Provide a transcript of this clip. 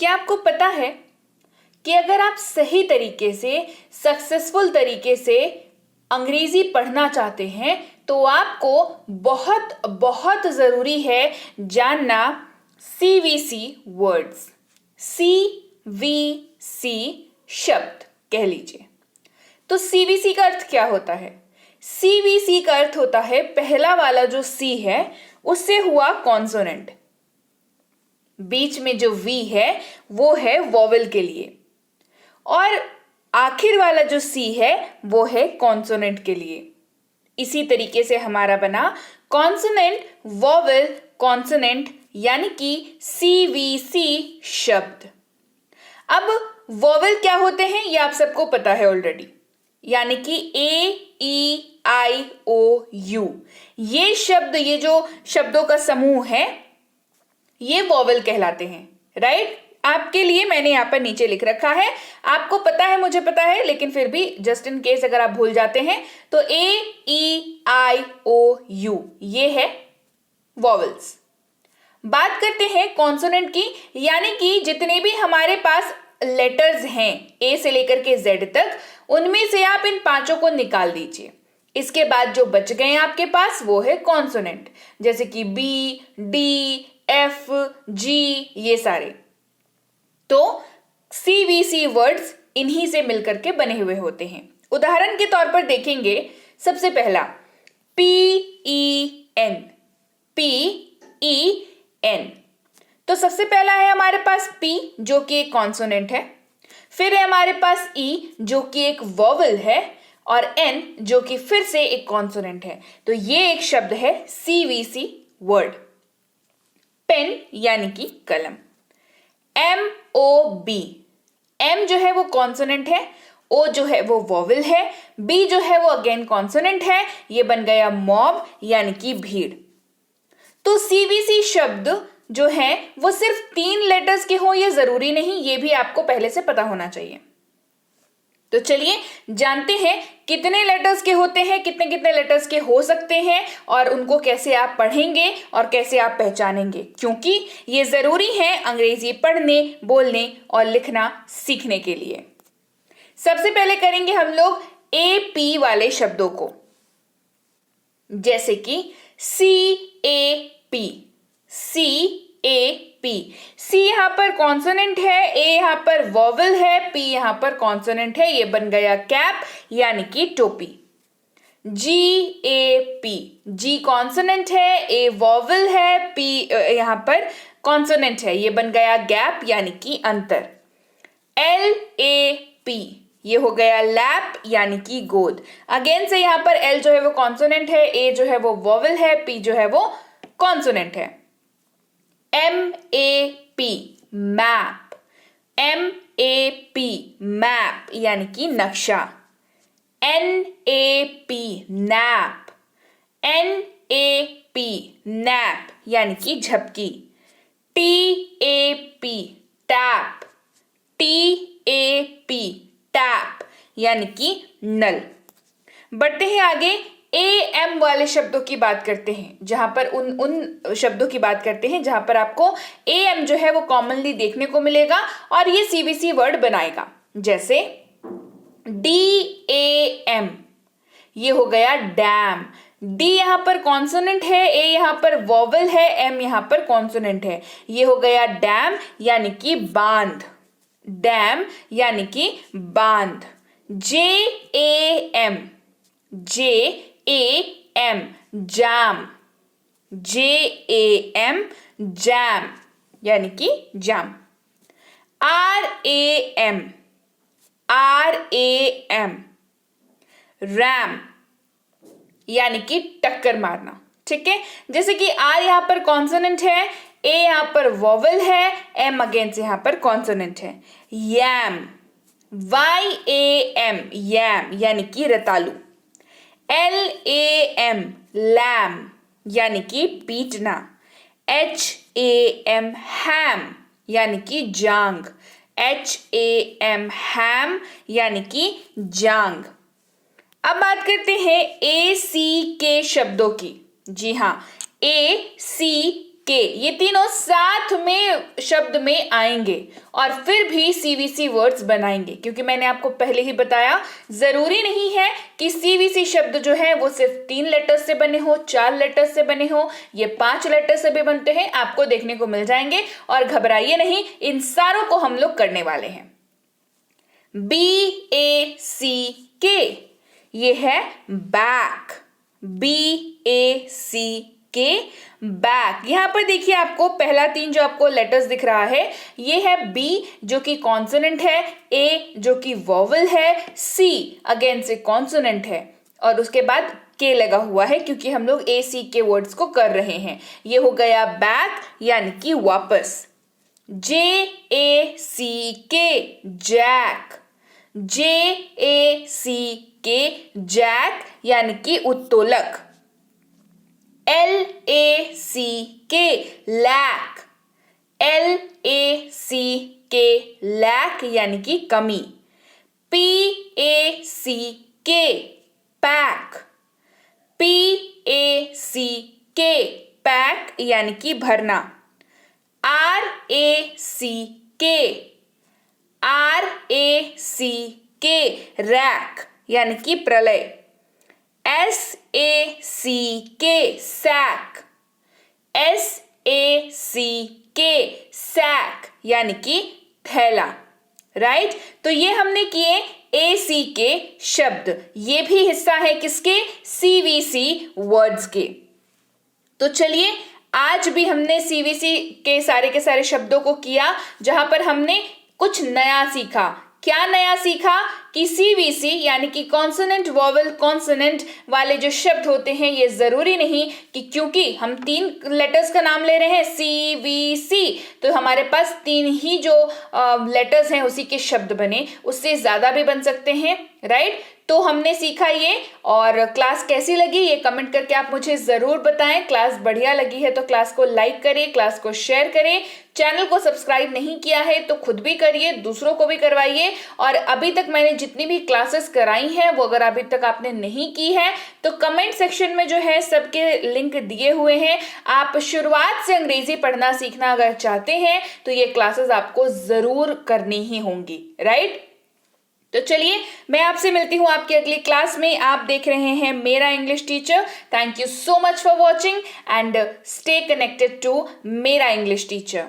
क्या आपको पता है कि अगर आप सही तरीके से, सक्सेसफुल तरीके से अंग्रेजी पढ़ना चाहते हैं तो आपको बहुत बहुत ज़रूरी है जानना CVC वर्ड्स। CVC शब्द कह लीजिए। तो CVC का अर्थ क्या होता है? CVC का अर्थ होता है पहला वाला जो C है उससे हुआ कॉन्सोनेंट, बीच में जो V है वो है वॉवेल के लिए, और आखिर वाला जो C है वो है कॉन्सोनेंट के लिए। इसी तरीके से हमारा बना कॉन्सोनेंट वॉवेल कॉन्सोनेंट यानी कि CVC शब्द। अब वॉवेल क्या होते हैं ये आप सबको पता है ऑलरेडी, यानी कि A-E-I-O-U। ये शब्द, ये जो शब्दों का समूह है ये वॉवेल कहलाते हैं, राइट? आपके लिए मैंने यहाँ पर नीचे लिख रखा है, आपको पता है, मुझे पता है, लेकिन फिर भी जस्ट इन केस अगर आप भूल जाते हैं तो A-E-I-O-U ये है वॉवेल्स। बात करते हैं कॉन्सोनेंट की, यानी कि जितने भी हमारे पास लेटर्स हैं A से लेकर के Z तक, उनमें से आप इन पांचों को निकाल दीजिए। इसके बाद जो बच गए आपके पास वो है कॉन्सोनेंट, जैसे कि B, D, F, G, ये सारे। तो CVC वर्ड्स इन्हीं से मिलकर के बने हुए होते हैं। उदाहरण के तौर पर देखेंगे, सबसे पहला PEN, PEN। तो सबसे पहला है हमारे पास P जो कि एक कॉन्सोनेंट है, फिर है हमारे पास E जो कि एक वॉवेल है, और N जो कि फिर से एक कॉन्सोनेंट है। तो ये एक शब्द है CVC वर्ड। पेन यानी कि कलम। MOB, M जो है वो कॉन्सोनेंट है, O जो है वो वॉवेल है, B जो है वो अगेन कॉन्सोनेंट है, ये बन गया मॉब यानी कि भीड़। तो CVC शब्द जो है वो सिर्फ 3 लेटर्स के हो ये जरूरी नहीं, ये भी आपको पहले से पता होना चाहिए। तो चलिए जानते हैं कितने लेटर्स के होते हैं, कितने कितने लेटर्स के हो सकते हैं, और उनको कैसे आप पढ़ेंगे और कैसे आप पहचानेंगे, क्योंकि ये जरूरी है अंग्रेजी पढ़ने, बोलने और लिखना सीखने के लिए। सबसे पहले करेंगे हम लोग AP वाले शब्दों को, जैसे कि CAP, CAP। C यहां पर कॉन्सोनेंट है, A यहां पर वॉवेल है, P यहां पर कॉन्सोनेंट है, ये बन गया कैप यानी कि टोपी। GAP, G कॉन्सोनेंट है, A वॉवेल है, P यहां पर कॉन्सोनेंट है, ये बन गया गैप यानी कि अंतर। LAP, ये हो गया लैप यानी कि गोद। अगेन से यहां पर L जो है वो कॉन्सोनेंट है, A जो है वो वॉवेल है, P जो है वो कॉन्सोनेंट है। MAP, मैप, MAP, मैप यानी कि नक्शा। NAP, नैप, NAP, नैप यानी कि झपकी। TAP, टैप, TAP, टैप यानी कि नल। बढ़ते हैं आगे, AM वाले शब्दों की बात करते हैं, जहां पर उन शब्दों की बात करते हैं जहां पर आपको AM जो है वो कॉमनली देखने को मिलेगा और ये CVC वर्ड बनाएगा। जैसे DAM, ये हो गया डैम। D यहां पर कॉन्सोनेंट है, A यहां पर वॉवेल है, M यहां पर कॉन्सोनेंट है, ये हो गया डैम यानी कि बांध। डैम यानी कि बांध। JAM, JAM, jam, JAM, jam यानी कि जाम। RAM, RAM, रैम यानी कि टक्कर मारना। ठीक है, जैसे कि R यहां पर कॉन्सोनेंट है, A यहां पर वॉवेल है, M अगेन से यहां पर कॉन्सोनेंट है। YAM, YAM, यैम यानी कि रतालू। LAM, लैम यानी कि पीटना। HAM, हैम यानी कि जांग। HAM, हैम यानी कि जांग। अब बात करते हैं AC के शब्दों की। जी हाँ, AC के, ये तीनों साथ में शब्द में आएंगे और फिर भी सीवीसी वर्ड्स बनाएंगे, क्योंकि मैंने आपको पहले ही बताया जरूरी नहीं है कि सीवीसी शब्द जो है वो सिर्फ 3 लेटर्स से बने हो, 4 लेटर्स से बने हो, ये 5 लेटर से भी बनते हैं, आपको देखने को मिल जाएंगे। और घबराइए नहीं, इन सारों को हम लोग करने वाले हैं। BACK, ये है बैक, BACK बैक। यहां पर देखिए आपको पहला 3 जो आपको लेटर्स दिख रहा है, ये है B जो कि कॉन्सोनेंट है, A जो कि वॉवल है, C अगेन से कॉन्सोनेंट है, और उसके बाद K लगा हुआ है क्योंकि हम लोग ACK वर्ड्स को कर रहे हैं। ये हो गया बैक यानी कि वापस। JACK जैक, JACK जैक यानी कि उत्तोलक। LACK लैक, LACK लैक यानी कि कमी। PACK पैक, PACK पैक यानी कि भरना। RACK रैक यानी कि प्रलय। SACK सैक, SACK सैक यानी कि थैला। राइट, तो ये हमने किए ACK शब्द, ये भी हिस्सा है किसके, CVC वर्ड्स के। तो चलिए आज भी हमने CVC के सारे शब्दों को किया, जहां पर हमने कुछ नया सीखा। क्या नया सीखा कि CVC यानी कि कॉन्सोनेंट वॉवल कॉन्सोनेंट वाले जो शब्द होते हैं, ये जरूरी नहीं कि क्योंकि हम 3 लेटर्स का नाम ले रहे हैं CVC, तो हमारे पास 3 ही जो लेटर्स हैं उसी के शब्द बने, उससे ज्यादा भी बन सकते हैं। राइट, तो हमने सीखा ये। और क्लास कैसी लगी ये कमेंट करके आप मुझे जरूर बताएं। क्लास बढ़िया लगी है तो क्लास को लाइक करें, क्लास को शेयर करें, चैनल को सब्सक्राइब नहीं किया है तो खुद भी करिए, दूसरों को भी करवाइए। और अभी तक मैंने जितनी भी क्लासेस कराई हैं वो अगर अभी तक आपने नहीं की है तो कमेंट सेक्शन में जो है सबके लिंक दिए हुए हैं। आप शुरुआत से अंग्रेजी पढ़ना सीखना अगर चाहते हैं तो ये क्लासेस आपको जरूर करनी ही होंगी। राइट, तो चलिए मैं आपसे मिलती हूँ आपकी अगली क्लास में। आप देख रहे हैं मेरा English teacher. Thank you so much for watching and stay connected to मेरा इंग्लिश टीचर।